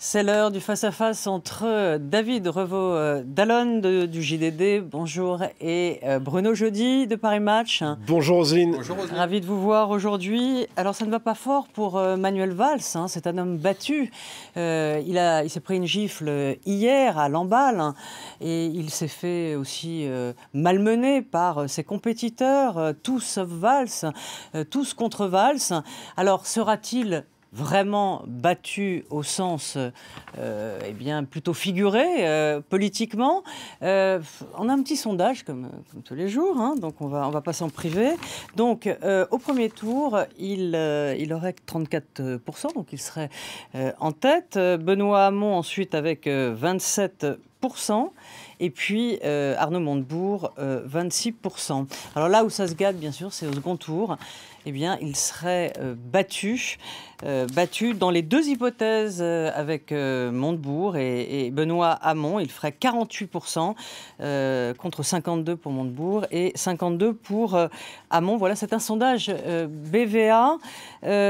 C'est l'heure du face-à-face entre David Revaud-Dallon du JDD, bonjour, et Bruno Jeudi de Paris Match. Bonjour Roselyne. Bonjour Roselyne. Ravi de vous voir aujourd'hui. Alors ça ne va pas fort pour Manuel Valls, hein, c'est un homme battu. Il s'est pris une gifle hier à Lamballe et il s'est fait aussi malmener par ses compétiteurs, tous sauf Valls, tous contre Valls. Alors sera-t-il vraiment battu au sens plutôt figuré politiquement. On a un petit sondage comme tous les jours, hein, donc on va pas s'en priver. Donc au premier tour, il aurait 34%, donc il serait en tête. Benoît Hamon ensuite avec 27%. Et puis Arnaud Montebourg, 26%. Alors là où ça se gâte, bien sûr, c'est au second tour. Eh bien, il serait battu dans les deux hypothèses avec Montebourg et Benoît Hamon. Il ferait 48% contre 52% pour Montebourg et 52% pour Hamon. Voilà, c'est un sondage BVA.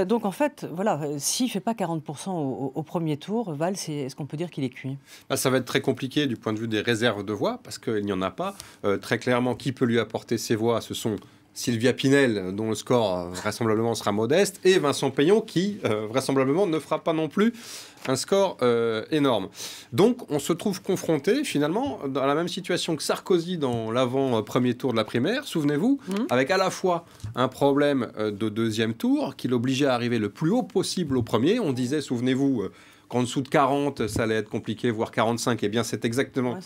Donc en fait, voilà, s'il ne fait pas 40% au premier tour, Valls, est-ce qu'on peut dire qu'il est cuit ? Ça va être très compliqué du point de vue des réserves de voix, parce qu'il n'y en a pas. Très clairement, qui peut lui apporter ses voix ? Ce sont Sylvia Pinel, dont le score vraisemblablement sera modeste, et Vincent Peillon, qui vraisemblablement ne fera pas non plus un score énorme. Donc on se trouve confronté finalement dans la même situation que Sarkozy dans l'avant-premier tour de la primaire, souvenez-vous, avec à la fois un problème de deuxième tour qui l'obligeait à arriver le plus haut possible au premier. On disait, souvenez-vous, qu'en dessous de 40, ça allait être compliqué, voire 45. Eh bien, c'est exactement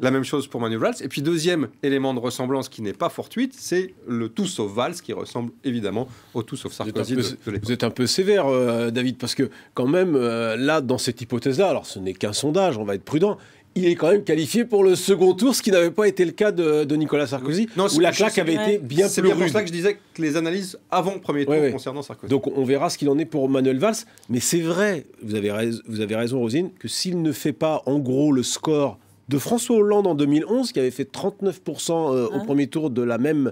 la même chose pour Manuel Valls. Et puis, deuxième élément de ressemblance qui n'est pas fortuite, c'est le tout sauf Valls, qui ressemble évidemment au tout sauf Sarkozy de l'époque. Vous êtes un peu sévère, David, parce que quand même, là, dans cette hypothèse-là, alors ce n'est qu'un sondage, on va être prudent, il est quand même qualifié pour le second tour, ce qui n'avait pas été le cas de Nicolas Sarkozy, où la claque avait été bien plus rude. C'est bien pour ça que je disais que les analyses avant le premier tour concernant Sarkozy. Donc on verra ce qu'il en est pour Manuel Valls. Mais c'est vrai, vous avez raison Roselyne, que s'il ne fait pas en gros le score de François Hollande en 2011, qui avait fait 39% au premier tour de la même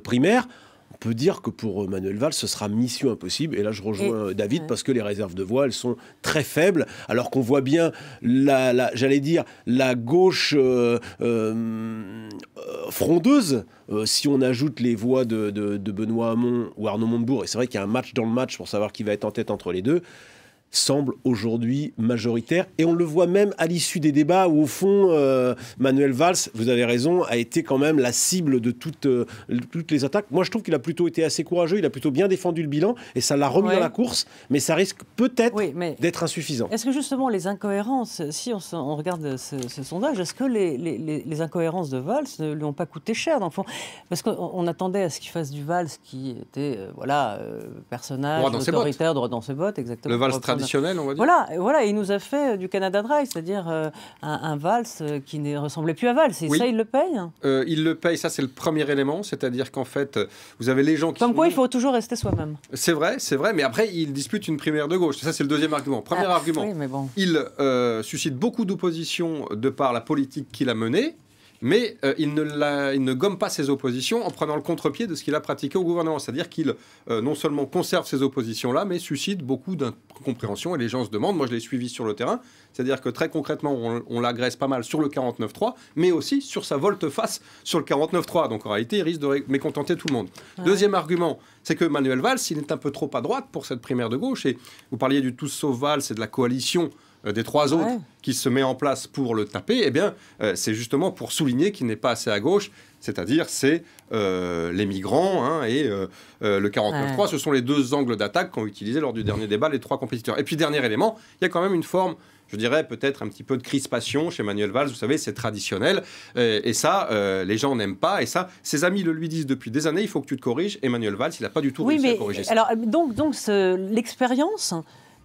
primaire, on peut dire que pour Manuel Valls, ce sera mission impossible. Et là, je rejoins David, parce que les réserves de voix, elles sont très faibles, alors qu'on voit bien, j'allais dire, la gauche frondeuse, si on ajoute les voix de Benoît Hamon ou Arnaud Montebourg, et c'est vrai qu'il y a un match dans le match pour savoir qui va être en tête entre les deux, semble aujourd'hui majoritaire. Et on le voit même à l'issue des débats où, au fond, Manuel Valls, vous avez raison, a été quand même la cible de toutes les attaques. Moi, je trouve qu'il a plutôt été assez courageux, il a plutôt bien défendu le bilan, et ça l'a remis dans la course, mais ça risque peut-être d'être insuffisant. Est-ce que justement les incohérences, si on regarde ce sondage, est-ce que les incohérences de Valls ne lui ont pas coûté cher, dans le fond ? Parce qu'on attendait à ce qu'il fasse du Valls qui était, personnage autoritaire, droit dans ses bottes, exactement. Le Valls traditionnel, on va dire. Voilà, il nous a fait du Canada Dry, c'est-à-dire un Valls qui ne ressemblait plus à Valls. Et ça, il le paye ? Il le paye, ça c'est le premier élément, c'est-à-dire qu'en fait, vous avez les gens qui... Comme quoi, il faut toujours rester soi-même. C'est vrai, mais après, il dispute une primaire de gauche. Ça, c'est le deuxième argument. Premier argument, il suscite beaucoup d'opposition de par la politique qu'il a menée, mais il ne gomme pas ses oppositions en prenant le contre-pied de ce qu'il a pratiqué au gouvernement. C'est-à-dire qu'il non seulement conserve ces oppositions-là, mais suscite beaucoup d'incompréhension. Et les gens se demandent, moi je l'ai suivi sur le terrain, c'est-à-dire que très concrètement, on l'agresse pas mal sur le 49.3, mais aussi sur sa volte-face sur le 49.3. Donc en réalité, il risque de mécontenter tout le monde. Deuxième argument, c'est que Manuel Valls, il est un peu trop à droite pour cette primaire de gauche. Et vous parliez du tous sauf Valls et de la coalition des trois autres qui se met en place pour le taper, eh bien, c'est justement pour souligner qu'il n'est pas assez à gauche, c'est-à-dire c'est les migrants et le 49.3, ce sont les deux angles d'attaque qu'ont utilisé lors du dernier débat les trois compétiteurs. Et puis, dernier élément, il y a quand même une forme, je dirais peut-être un petit peu de crispation chez Manuel Valls, vous savez, c'est traditionnel, et ça, les gens n'aiment pas, et ça, ses amis le lui disent depuis des années, il faut que tu te corriges, et Manuel Valls, il n'a pas du tout réussi à corriger ça. Alors, donc l'expérience...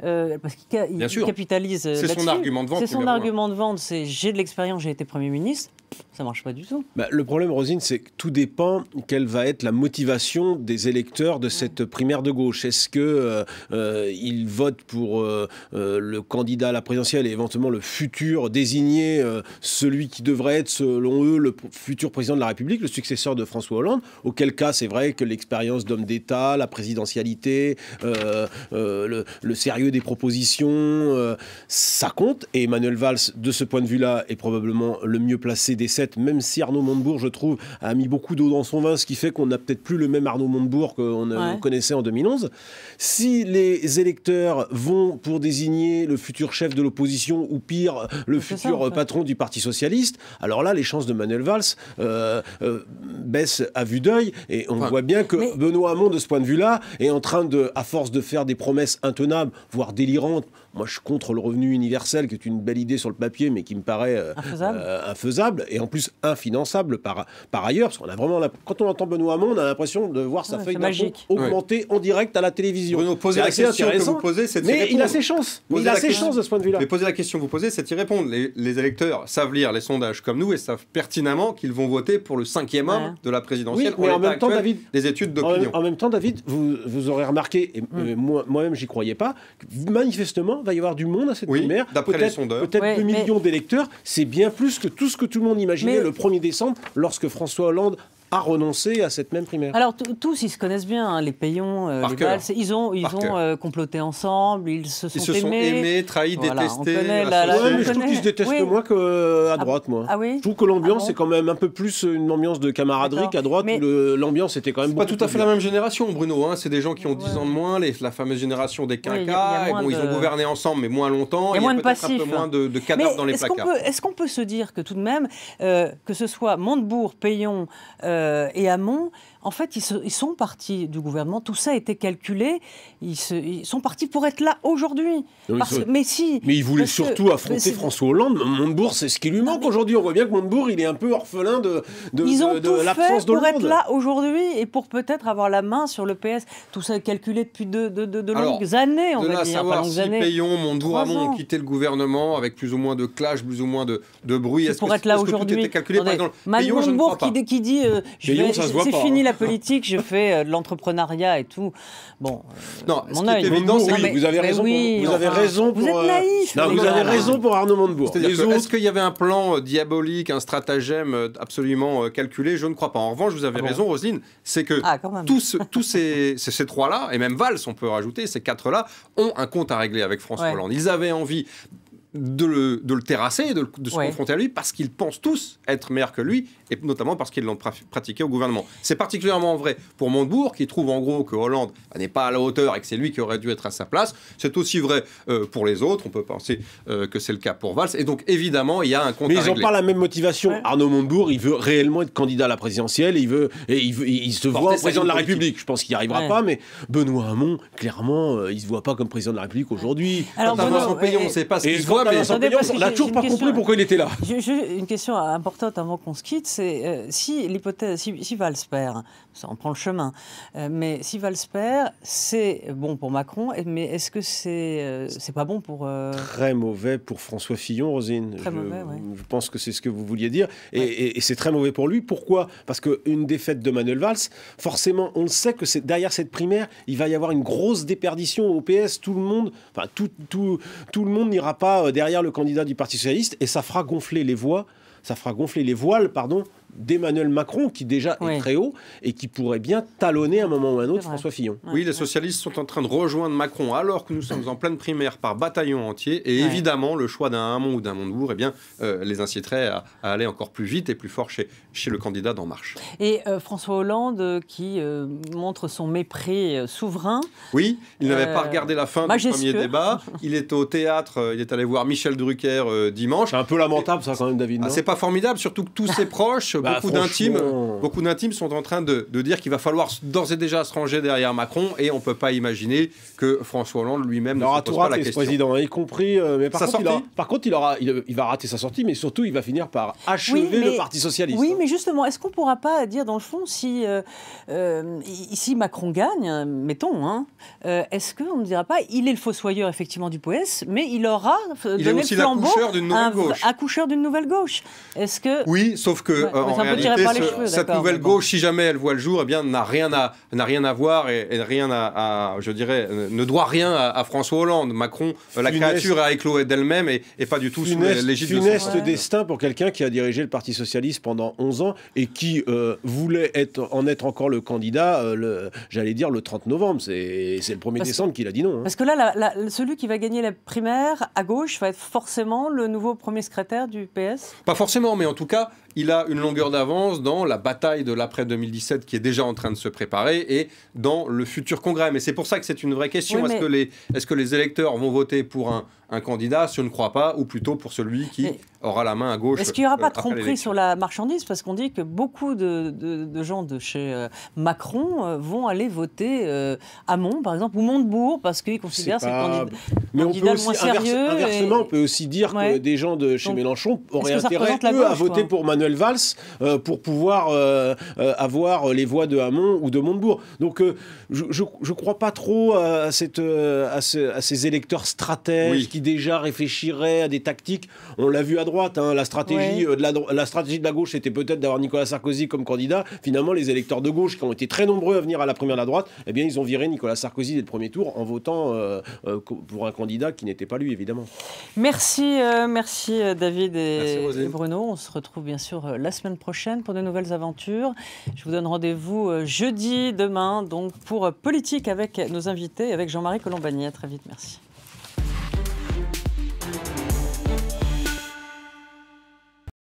parce qu'il capitalise là-dessus. C'est son argument de vente. C'est son argument de vente, c'est j'ai de l'expérience, j'ai été Premier ministre. ça marche pas du tout. Le problème, Roselyne, c'est que tout dépend quelle va être la motivation des électeurs de cette primaire de gauche. Est-ce que ils votent pour le candidat à la présidentielle et éventuellement le futur désigné, celui qui devrait être, selon eux, le futur président de la République, le successeur de François Hollande, auquel cas c'est vrai que l'expérience d'homme d'État, la présidentialité, le sérieux des propositions, ça compte. Et Manuel Valls, de ce point de vue-là, est probablement le mieux placé des 7, même si Arnaud Montebourg, je trouve, a mis beaucoup d'eau dans son vin, ce qui fait qu'on n'a peut-être plus le même Arnaud Montebourg qu'on connaissait en 2011. Si les électeurs vont pour désigner le futur chef de l'opposition, ou pire, le futur patron du Parti Socialiste, alors là, les chances de Manuel Valls baissent à vue d'œil, et on voit bien que Benoît Hamon, de ce point de vue-là, est en train de, à force de faire des promesses intenables, voire délirantes. Moi, je suis contre le revenu universel, qui est une belle idée sur le papier, mais qui me paraît infaisable, et en plus infinançable par ailleurs, parce qu'on a vraiment, quand on entend Benoît Hamon, on a l'impression de voir sa feuille d'impôt augmenter en direct à la télévision. Bruno, posez la question que vous posez, c'est d'y répondre. Mais il a ses chances. Il a ses chances de ce point de vue-là. Mais posez la question que vous posez, c'est d'y répondre. Les électeurs savent lire les sondages comme nous et savent pertinemment qu'ils vont voter pour le 5e homme de la présidentielle. Oui, mais en même temps, David, des études d'opinion. En même temps, David, vous aurez remarqué, et moi-même, j'y croyais pas, que manifestement, il va y avoir du monde à cette primaire. D'après les sondeurs. Peut-être 2 millions d'électeurs. C'est bien plus que tout ce que tout le monde imaginait le 1er décembre, lorsque François Hollande a renoncé à cette même primaire. Alors tous, ils se connaissent bien, hein, les Payon, les Valls. Ils ont comploté ensemble, ils se sont aimés, trahis, détestés. On connaît mais je trouve qu'ils se détestent moins qu'à droite, moi. Ah oui. Je trouve que l'ambiance est quand même un peu plus une ambiance de camaraderie qu'à droite, où l'ambiance était quand même pas tout à fait la même génération, Bruno. Hein. C'est des gens qui ont 10 ans de moins, la fameuse génération des quinquas. Ils ont gouverné ensemble, mais moins longtemps. Il y a moins de passifs. Un peu moins de cadavres dans les placards. Est-ce qu'on peut se dire que tout de même, que ce soit Montebourg, Payon et Hamon, en fait, ils sont partis du gouvernement. Tout ça a été calculé. Ils sont partis pour être là aujourd'hui. Mais ils voulaient surtout affronter François Hollande. Montebourg, c'est ce qui lui manque aujourd'hui. On voit bien que Montebourg, il est un peu orphelin de l'absence de Hollande. Ils ont tout fait pour être là aujourd'hui et pour peut-être avoir la main sur le PS. Tout ça est calculé depuis de longues années, on va dire. Savoir si Payon, Montebourg, Hamon ont quitté le gouvernement avec plus ou moins de clash, plus ou moins de bruit. Est-ce pour être là aujourd'hui. Montebourg qui dit c'est fini la politique, je fais de l'entrepreneuriat et tout. Bon, non, ce qui est évident, c'est que vous avez raison. Vous avez raison pour. Vous êtes naïf. Vous avez raison pour Arnaud Montebourg. Est-ce qu'il y avait un plan diabolique, un stratagème absolument calculé? Je ne crois pas. En revanche, vous avez raison, Roselyne, c'est que tous ces trois-là, et même Valls, on peut rajouter, ces quatre-là, ont un compte à régler avec François Hollande. Ils avaient envie de le terrasser, de se confronter à lui, parce qu'ils pensent tous être meilleurs que lui, et notamment parce qu'ils l'ont pratiqué au gouvernement. C'est particulièrement vrai pour Montebourg, qui trouve en gros que Hollande n'est pas à la hauteur et que c'est lui qui aurait dû être à sa place. C'est aussi vrai pour les autres. On peut penser que c'est le cas pour Valls. Et donc, évidemment, il y a un compte à régler. Mais ils n'ont pas la même motivation. Ouais. Arnaud Montebourg, il veut réellement être candidat à la présidentielle. Il se voit président de la République. Je pense qu'il n'y arrivera pas, mais Benoît Hamon, clairement, il ne se voit pas comme président de la République aujourd'hui. Alors, Benoît Payon, on ne sait pas ce qu'il se voit. On n'a toujours pas compris pourquoi il était là. Une question importante avant qu'on se quitte, c'est si Valls perd, on prend le chemin, mais si Valls perd, c'est bon pour Macron, mais est-ce que c'est pas bon pour... Très mauvais pour François Fillon, Roselyne. Je pense que c'est ce que vous vouliez dire, et c'est très mauvais pour lui. Pourquoi ? Parce qu'une défaite de Manuel Valls, forcément, on le sait que derrière cette primaire, il va y avoir une grosse déperdition au PS. Tout le monde n'ira pas derrière le candidat du Parti Socialiste, et ça fera gonfler les voiles d'Emmanuel Macron, qui déjà est très haut et qui pourrait bien talonner à un moment ou à un autre François Fillon. Oui, les socialistes sont en train de rejoindre Macron alors que nous sommes en pleine primaire par bataillon entier, et évidemment le choix d'un Hamon ou d'un Montebourg les inciterait à aller encore plus vite et plus fort chez le candidat d'En Marche. Et François Hollande qui montre son mépris souverain. Oui, il n'avait pas regardé la fin du premier débat. Il est au théâtre, il est allé voir Michel Drucker dimanche. C'est un peu lamentable ça quand même, David. C'est pas formidable, surtout que tous ses proches, beaucoup d'intimes sont en train de dire qu'il va falloir d'ores et déjà se ranger derrière Macron et on ne peut pas imaginer que François Hollande lui-même ne se pose pas la question. Président, y compris. Mais par contre, il va rater sa sortie, mais surtout, il va finir par achever le Parti socialiste. Oui, mais justement, est-ce qu'on ne pourra pas dire, dans le fond, si Macron gagne, mettons, est-ce qu'on ne dira pas, il est le fossoyeur, effectivement, du PS, mais il aura donné le flambeau accoucheur d'une nouvelle gauche. Est-ce que... Oui, sauf que, en réalité, cette nouvelle gauche, si jamais elle voit le jour, eh bien, n'a rien à voir et rien je dirais, ne doit rien à François Hollande. Macron, la créature a éclos d'elle-même et pas du tout sous l'égide de son... Funeste destin pour quelqu'un qui a dirigé le Parti socialiste pendant 11 ans et qui voulait en être encore le candidat, j'allais dire, le 30 novembre. C'est le 1er décembre qu'il a dit non. Parce que là, celui qui va gagner la primaire à gauche va être forcément le nouveau premier secrétaire du PS ? Pas forcément, mais en tout cas, il a une longueur d'avance dans la bataille de l'après-2017 qui est déjà en train de se préparer et dans le futur congrès. Mais c'est pour ça que c'est une vraie question. Oui, est-ce que les électeurs vont voter pour un candidat, je ne crois pas, ou plutôt pour celui qui aura la main à gauche. Est-ce qu'il n'y aura pas de tromperie sur la marchandise ? Parce qu'on dit que beaucoup de gens de chez Macron vont aller voter Hamon, par exemple, ou Montebourg, parce qu'ils considèrent c'est le candidat le moins sérieux. Inversement, on peut aussi dire que des gens de chez Mélenchon auraient intérêt, à voter pour Manuel Valls pour pouvoir avoir les voix de Hamon ou de Montebourg. Donc, je ne crois pas trop à ces électeurs stratèges qui déjà réfléchiraient à des tactiques. On l'a vu à droite, la stratégie de la gauche était peut-être d'avoir Nicolas Sarkozy comme candidat. Finalement, les électeurs de gauche qui ont été très nombreux à venir à la primaire de la droite, eh bien, ils ont viré Nicolas Sarkozy dès le premier tour en votant pour un candidat qui n'était pas lui, évidemment. Merci David et Bruno. On se retrouve bien sûr la semaine prochaine pour de nouvelles aventures. Je vous donne rendez-vous jeudi, demain, donc pour Politique avec nos invités, avec Jean-Marie Colombani. À très vite, merci.